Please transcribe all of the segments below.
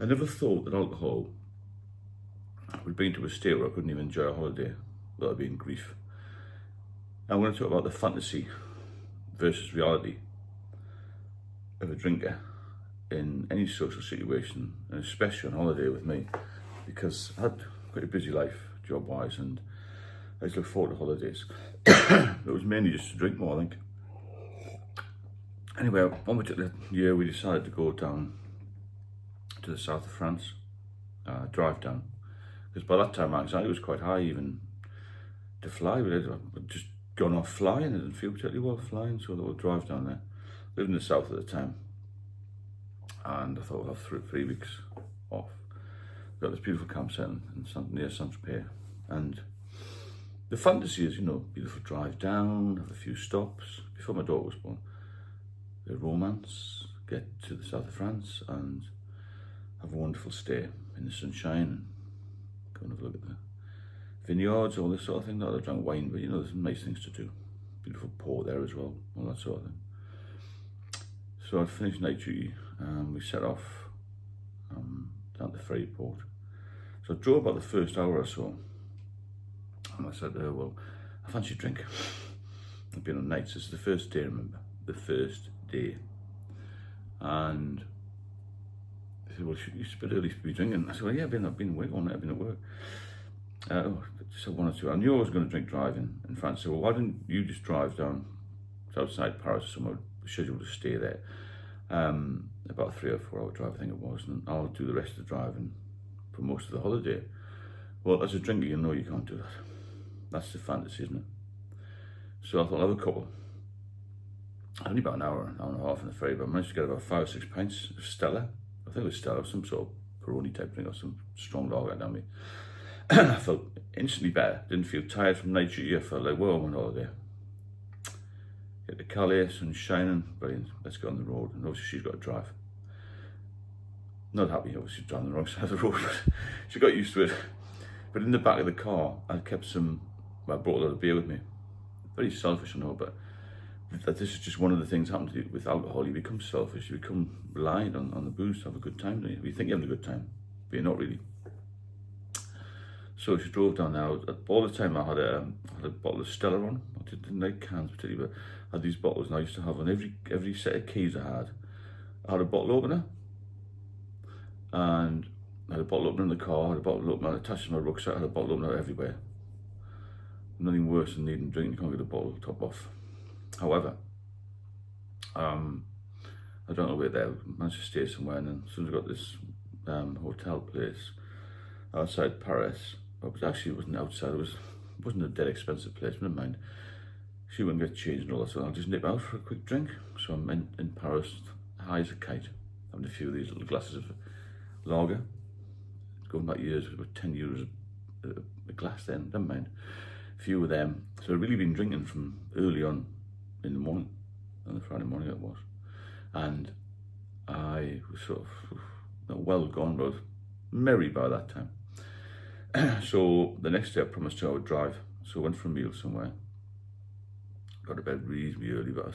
I never thought that alcohol would bring to a state where I couldn't even enjoy a holiday without being grief. I'm going to talk about the fantasy versus reality of a drinker in any social situation, and especially on holiday with me, because I had quite a busy life job-wise, and I used to look forward to holidays. It was mainly just to drink more, I think. Anyway, one particular year we decided to go down to the south of France, drive down, because by that time my anxiety was quite high even to fly. I'd just gone off flying, I didn't feel particularly well flying, so I thought we'll drive down there. I lived in the south at the time, and I thought we'll have 3 weeks off. Got this beautiful campsite near Saint-Tropez, and the fantasy is, beautiful drive down, have a few stops before my daughter was born. The romance, get to the south of France and have a wonderful stay in the sunshine, and go and have a look at the vineyards, all this sort of thing. Not that I drank wine, but there's some nice things to do. Beautiful port there as well, all that sort of thing. So I'd finished night duty, and we set off down to the ferry port. So I drove about the first hour or so, and I said, well, I fancy a drink. I've been on nights. This is the first day, remember, the first day. And they said, well, it's a bit early to be drinking. I said, well, yeah, I've been awake all night, I've been at work. So 1 or 2. I knew I was going to drink driving in France. So, well, why didn't you just drive down outside Paris or somewhere, scheduled to stay there? About a 3 or 4 hour drive, I think it was, and I'll do the rest of the driving for most of the holiday. Well, as a drinker, you know you can't do that. That's the fantasy, isn't it? So I thought I'll have a couple. Only about an hour and a half in the ferry, but I managed to get about 5 or 6 pints of Stella. I think it was Stella, some sort of Peroni type drink or some strong lager down me. I felt instantly better. Didn't feel tired from night duty. I felt like, whoa, I'm on holiday. Get to Calais, sun's shining, brilliant. Let's get on the road. And obviously she's got to drive. Not happy, obviously, driving the wrong side of the road, but she got used to it. But in the back of the car, I kept I brought a lot of beer with me. Very selfish, I know, but this is just one of the things that happens with alcohol. You become selfish, you become reliant on the booze to have a good time, don't you? You think you're having a good time, but you're not really. So she drove down there. All the time I had a bottle of Stella on. I didn't like cans particularly, but I had these bottles, and I used to have on every set of keys I had a bottle opener. And I had a bottle opener in the car, I had a bottle opener attached to my rucksack, I had a bottle opener everywhere. Nothing worse than needing drink, you can't get a bottle top off. However, I don't know where there, managed to stay somewhere, and then as soon as I got this hotel place outside Paris, it wasn't outside, it wasn't a dead expensive place, never mind. She wouldn't get changed and all that, so I'll just nip out for a quick drink. So I'm in Paris, high as a kite, having a few of these little glasses of lager. Going back years, it was about 10 euros a glass then, never mind. A few of them. So I'd really been drinking from early on in the morning, on the Friday morning it was. And I was sort of not well gone, but merry by that time. So the next day I promised her I would drive. So I went for a meal somewhere. Got to bed reasonably early, but I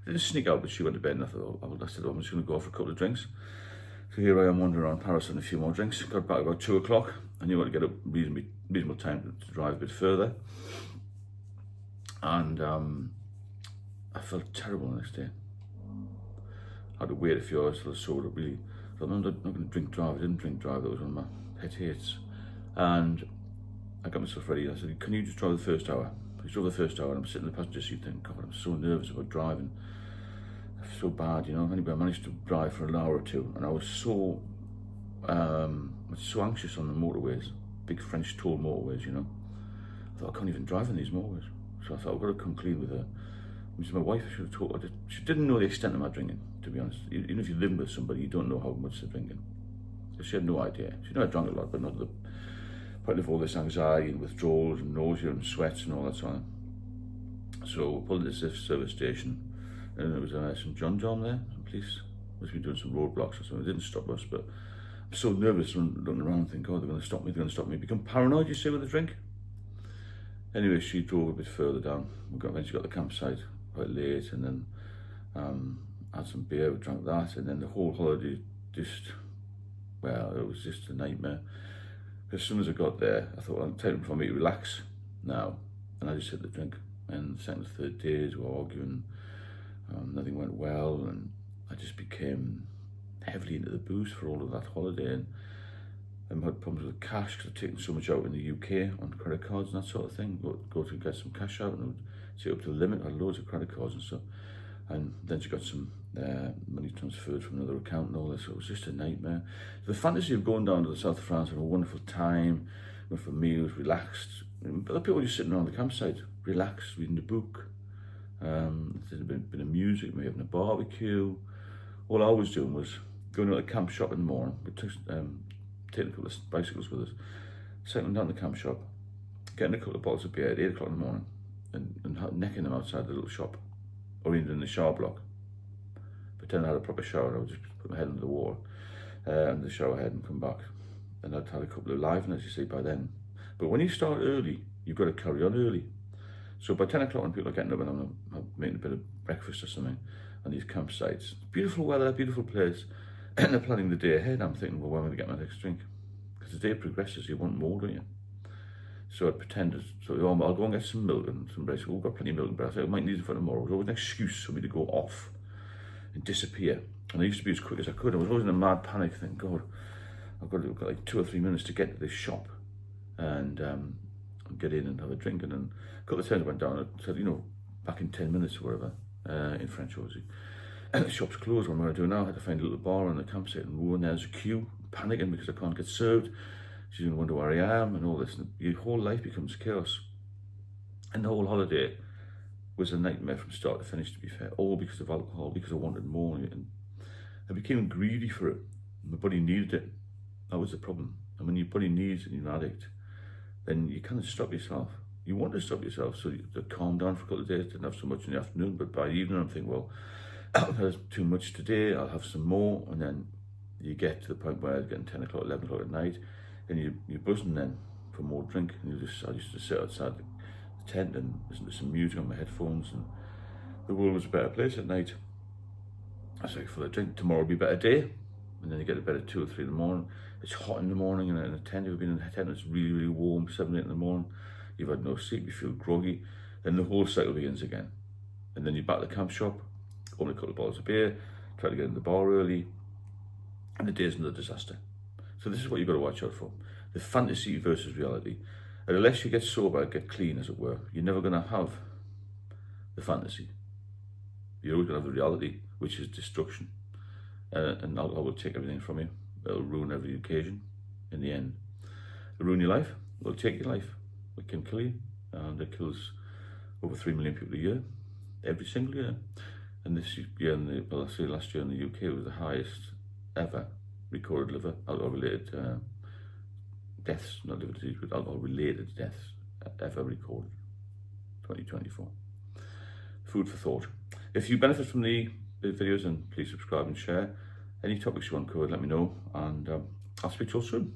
didn't sneak out, but she went to bed, and I thought, I said, I'm just going to go for a couple of drinks. So here I am wandering around Paris on a few more drinks. Got back about 2 o'clock. I knew I had to get up reasonable time to drive a bit further. And I felt terrible the next day. I had to wait a few hours till I sobered up really. So I'm not going to drink drive. I didn't drink drive, that was one of my pet hates. And I got myself ready. I said, can you just drive the first hour? I drove the first hour, and I'm sitting in the passenger seat thinking, God, I'm so nervous about driving. So bad, Anyway, I managed to drive for an hour or two, and I was so anxious on the motorways, big French toll motorways, I thought, I can't even drive on these motorways. So I thought, I've got to come clean with her. Which is my wife, I should have told her. She didn't know the extent of my drinking, to be honest. Even if you're living with somebody, you don't know how much they're drinking. So she had no idea. She knew I drank a lot, but not to the point of all this anxiety and withdrawals and nausea and sweats and all that sort of thing. So we pulled into this service station, and there was some John there, some police must be doing some roadblocks or something. They didn't stop us, but I'm so nervous looking around, thinking, oh, they're going to stop me. Become paranoid, you see, with a drink. Anyway, she drove a bit further down. We eventually got the campsite quite late, and then had some beer, we drank that, and then the whole holiday just well, it was just a nightmare. As soon as I got there, I thought, well, time for me to relax now. And I just hit the drink. And the second and third days we were arguing, nothing went well, and I just became heavily into the booze for all of that holiday. And I had problems with cash because I'd taken so much out in the UK on credit cards and that sort of thing. Go to get some cash out and I would take up to the limit. I had loads of credit cards and stuff. And then she got some money transferred from another account and all this. So it was just a nightmare. The fantasy of going down to the south of France, having a wonderful time, went for meals, relaxed. But the people just sitting around the campsite, relaxed, reading a book. There's a bit of music, maybe having a barbecue. All I was doing was going to the camp shop in the morning. We took, taking a couple of bicycles with us, settling down the camp shop, getting a couple of bottles of beer at 8 o'clock in the morning, and necking them outside the little shop, or even in the shower block. Pretend I had a proper shower. I would just put my head under the water and the shower head and come back. And I'd had a couple of liveness, you see, by then. But when you start early, you've got to carry on early. So by 10 o'clock when people are getting up and I'm making a bit of breakfast or something on these campsites, beautiful weather, beautiful place, and they're planning the day ahead, I'm thinking, well, when am I going to get my next drink? Because the day progresses, you want more, don't you? So I'd pretend, I'll go and get some milk and some bread. So we've got plenty of milk and bread. I said, I might need it for tomorrow. It was always an excuse for me to go off and disappear. And I used to be as quick as I could. I was always in a mad panic, thinking, God, I've got like 2 or 3 minutes to get to this shop and get in and have a drink. And then a couple of times I went down and said, back in 10 minutes or whatever, in French, obviously. And the shop's closed. What am I going to do now? I had to find a little bar on the campsite and there's a queue, panicking because I can't get served. She's going to wonder where I am and all this. And your whole life becomes chaos. And the whole holiday was a nightmare from start to finish, to be fair. All because of alcohol, because I wanted more. And I became greedy for it. My body needed it. That was the problem. And when your body needs it and you're an addict, then you can't stop yourself. You want to stop yourself, so you calm down for a couple of days. Didn't have so much in the afternoon, but by evening I'm thinking, well, I've had too much today, I'll have some more. And then you get to the point where it's getting 10 o'clock, 11 o'clock at night, and you're buzzing then for more drink. And I used to sit outside the tent and listen to some music on my headphones, and the world was a better place at night. I say, for the drink, tomorrow will be a better day. And then you get to bed at 2 or 3 in the morning. It's hot in the morning, and in a tent, you've been in a tent, it's really, really warm, 7, 8 in the morning. You've had no sleep, you feel groggy. Then the whole cycle begins again. And then you're back at the camp shop, open a couple of bottles of beer, try to get in the bar early, and the day's another disaster. So this is what you've got to watch out for. The fantasy versus reality. And unless you get sober, get clean, as it were, you're never going to have the fantasy. You're always going to have the reality, which is destruction. And alcohol will take everything from you. It'll ruin every occasion in the end. It'll ruin your life. It'll take your life. It can kill you. And it kills over 3 million people a year, every single year. And this year, last year in the UK, it was the highest ever recorded alcohol-related deaths, not liver disease, but alcohol-related deaths ever recorded, 2024. Food for thought. If you benefit from the videos, then please subscribe and share. Any topics you want covered, let me know, and I'll speak to you all soon.